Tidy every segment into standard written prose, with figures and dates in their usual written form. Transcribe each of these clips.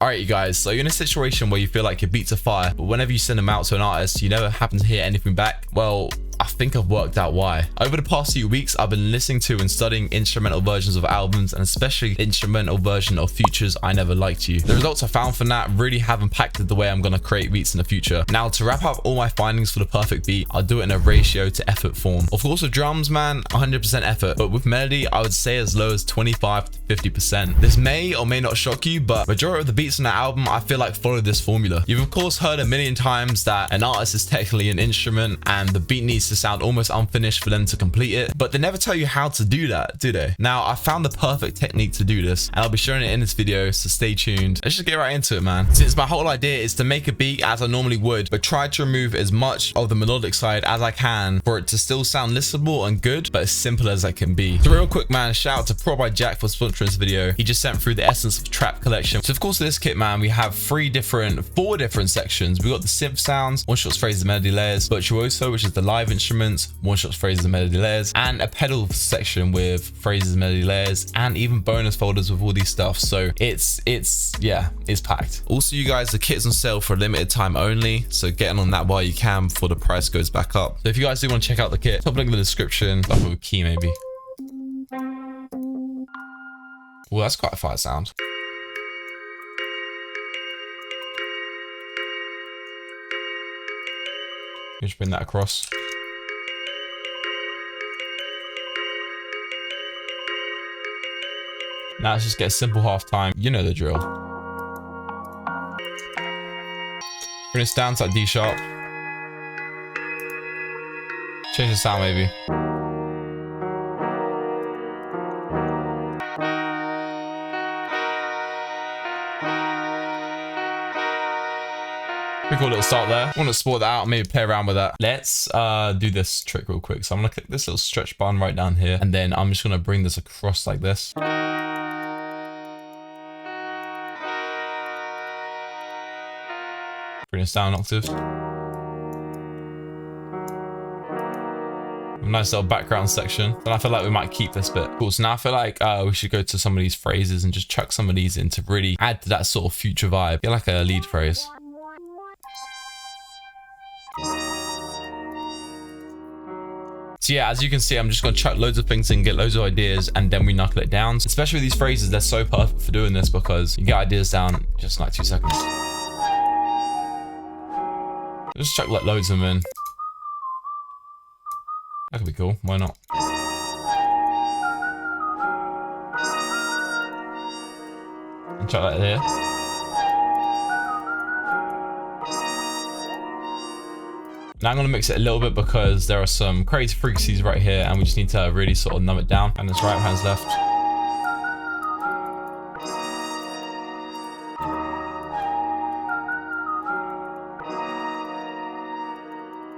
Alright you guys, so you're in a situation where you feel like your beats are fire, but whenever you send them out to an artist, you never happen to hear anything back. Well, I think I've worked out why. Over the past few weeks, I've been listening to and studying instrumental versions of albums, and especially the instrumental version of Future's I Never Liked You. The results I found from that really have impacted the way I'm gonna create beats in the future. Now, to wrap up all my findings for the perfect beat, I'll do it in a ratio to effort form. Of course, with drums, man, 100% effort, but with melody, I would say as low as 25 to 50%. This may or may not shock you, but majority of the beats on that album, I feel like follow this formula. You've of course heard a million times that an artist is technically an instrument and the beat needs to sound almost unfinished for them to complete it, but they never tell you how to do that, do they? Now, I found the perfect technique to do this, and I'll be showing it in this video, so stay tuned. Let's just get right into it, man. Since my whole idea is to make a beat as I normally would, but try to remove as much of the melodic side as I can for it to still sound listenable and good, but as simple as I can be. So real quick, man, shout out to Pro by Jack for sponsoring this video. He just sent through the Essence of Trap collection. So of course, in this kit, man, we have four different sections. We got the synth sounds, one shots, phrases, melody layers, virtuoso, which is the live instruments, one shots, phrases, and melody layers, and a pedal section with phrases, melody layers, and even bonus folders with all these stuff. So it's packed. Also, you guys, the kit's on sale for a limited time only, so get on that while you can before the price goes back up. So if you guys do want to check out the kit, top link in the description. Like with a key maybe. Well, that's quite a fire sound. Just bring that across. Now let's just get a simple half time. You know the drill. Bring this down to like D sharp. Change the sound maybe. Pretty cool little start there. I want to sport that out and maybe play around with that. Let's do this trick real quick. So I'm gonna click this little stretch button right down here, and then I'm just gonna bring this across like this. Bring this down an octave. A nice little background section. And I feel like we might keep this bit. Cool. So now I feel like we should go to some of these phrases and just chuck some of these in to really add to that sort of future vibe. Get like a lead phrase. So yeah, as you can see, I'm just gonna chuck loads of things in, get loads of ideas, and then we knuckle it down. Especially with these phrases, they're so perfect for doing this because you get ideas down just in like 2 seconds. Just chuck like loads of them in. That could be cool, why not? And chuck that here. Now I'm going to mix it a little bit because there are some crazy frequencies right here and we just need to really sort of numb it down. And it's right, hands left.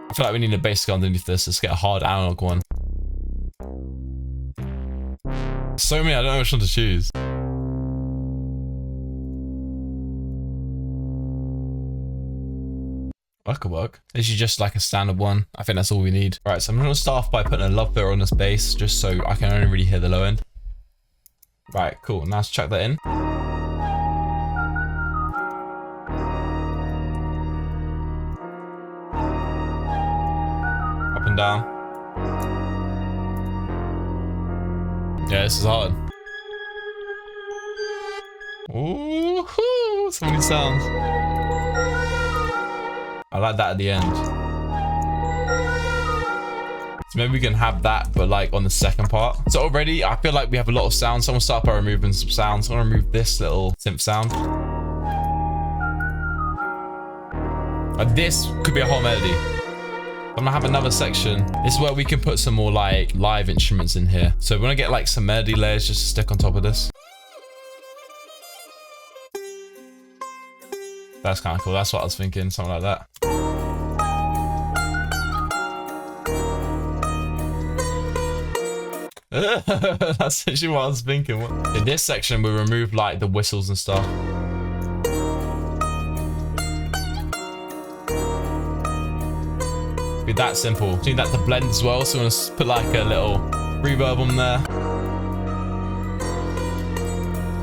I feel like we need a bass guitar underneath this. Let's get a hard analog one. So many, I don't know which one to choose. That could work. This is just like a standard one. I think that's all we need. All right, so I'm gonna start off by putting a love filter on this bass just so I can only really hear the low end. Right, cool. Now let's chuck that in. Up and down. Yeah, this is hard. Ooh, so many sounds. I like that at the end. So maybe we can have that, but like on the second part. So already, I feel like we have a lot of sounds. So I'm gonna start by removing some sounds. I'm gonna remove this little synth sound. This could be a whole melody. I'm gonna have another section. This is where we can put some more like live instruments in here. So we're gonna get like some melody layers just to stick on top of this. That's kind of cool. That's what I was thinking, something like that. That's actually what I was thinking. In this section, we remove like the whistles and stuff. Be that simple. Need that to blend as well, so I'm gonna put like a little reverb on there.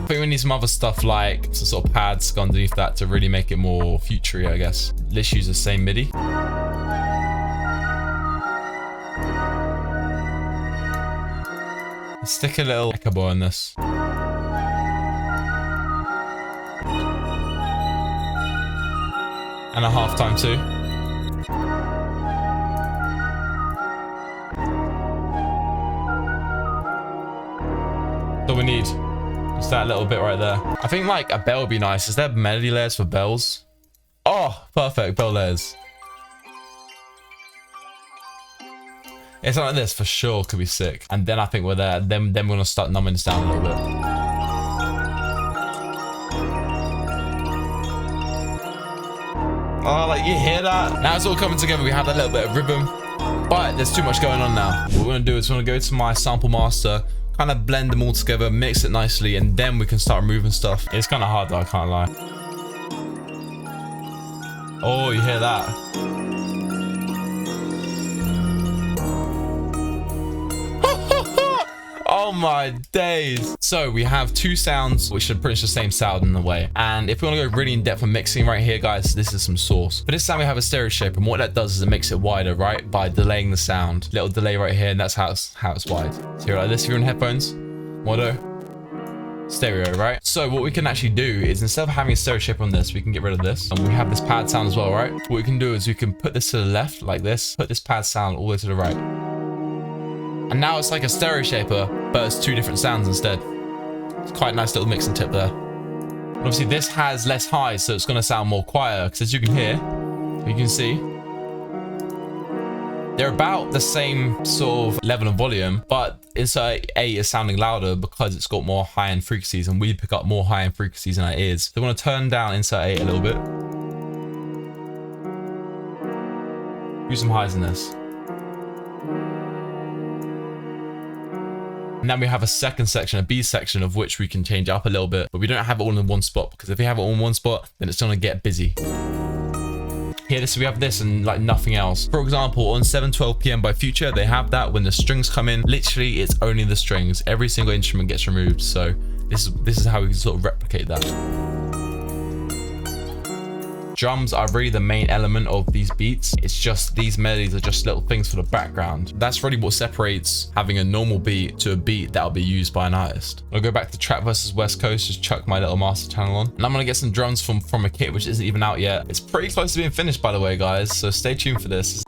I think think we need some other stuff like some sort of pads underneath that to really make it more futury, I guess. Let's use the same MIDI. Let's stick a little echo bar in this. And a halftime too. So we need just that little bit right there. I think like a bell would be nice. Is there melody layers for bells? Oh, perfect, bell layers. Yeah, something like this for sure could be sick. And then I think we're there. Then we're gonna start numbing this down a little bit. Oh, like you hear that? Now it's all coming together. We have that little bit of rhythm, but there's too much going on now. What we're gonna do is we're gonna go to my sample master, kind of blend them all together, mix it nicely, and then we can start removing stuff. It's kind of hard though, I can't lie. Oh, you hear that? Oh my days. So we have two sounds which are pretty much the same sound in a way. And if we want to go really in depth on mixing right here, guys, this is some source. For this sound, we have a stereo shape, and what that does is it makes it wider, right? By delaying the sound. Little delay right here, and that's how it's wide. So you're like this if you're in headphones. Mono. Stereo, right? So what we can actually do is instead of having a stereo shape on this, we can get rid of this. And we have this pad sound as well, right? What we can do is we can put this to the left like this, put this pad sound all the way to the right. And now it's like a stereo shaper, but it's two different sounds instead. It's quite a nice little mixing tip there. And obviously this has less highs, so it's going to sound more quieter, because as you can hear, you can see, they're about the same sort of level of volume, but insert A is sounding louder because it's got more high-end frequencies, and we pick up more high-end frequencies in our ears. So we want to turn down insert A a little bit. Use some highs in this. And then we have a second section, a B section, of which we can change up a little bit, but we don't have it all in one spot, because if we have it all in one spot, then it's going to get busy. Here, we have this and like nothing else. For example, on 7:12 PM by Future, they have that when the strings come in. Literally, it's only the strings. Every single instrument gets removed. So this is how we can sort of replicate that. Drums are really the main element of these beats. It's just these melodies are just little things for the background. That's really what separates having a normal beat to a beat that'll be used by an artist. I'll go back to Track vs West Coast, just chuck my little master channel on. And I'm gonna get some drums from a kit which isn't even out yet. It's pretty close to being finished, by the way, guys, so stay tuned for this.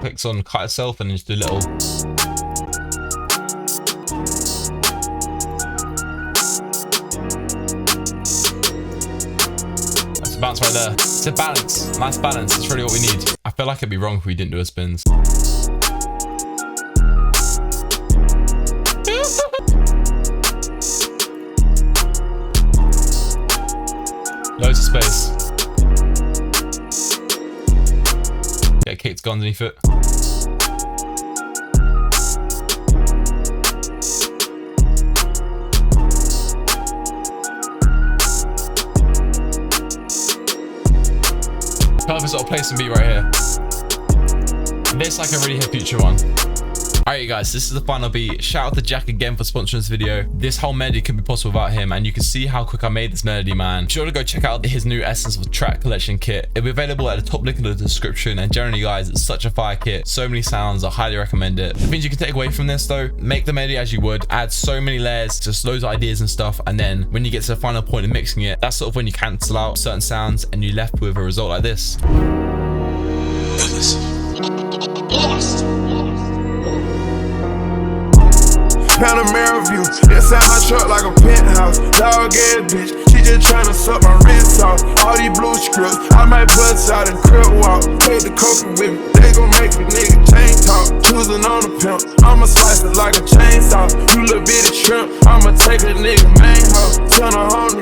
Clicks on cut itself and just do a little. Bounce right there. It's a balance. Nice balance. It's really what we need. I feel like it'd be wrong if we didn't do a spins. Loads of space. Get Kate's gone underneath it. Perfect sort of place and beat right here. This I can really hit Future one. Alright, you guys, this is the final beat. Shout out to Jack again for sponsoring this video. This whole melody couldn't be possible without him, and you can see how quick I made this melody, man. Be sure to go check out his new Essence of Track collection kit. It'll be available at the top link in the description, and generally, guys, it's such a fire kit. So many sounds, I highly recommend it. The things you can take away from this, though, make the melody as you would. Add so many layers, just loads of ideas and stuff, and then when you get to the final point of mixing it, that's sort of when you cancel out certain sounds, and you're left with a result like this. Lost. Panamera view, inside my truck like a penthouse. Dog ass bitch, she just tryna suck my wrist off. All these blue scripts, I might bust out and crib walk. Take the coke with me, they gon' make a nigga chain talk. Choosing on the pimp, I'ma slice it like a chainsaw. You little bitty shrimp, I'ma take a nigga main hoe. Turn her on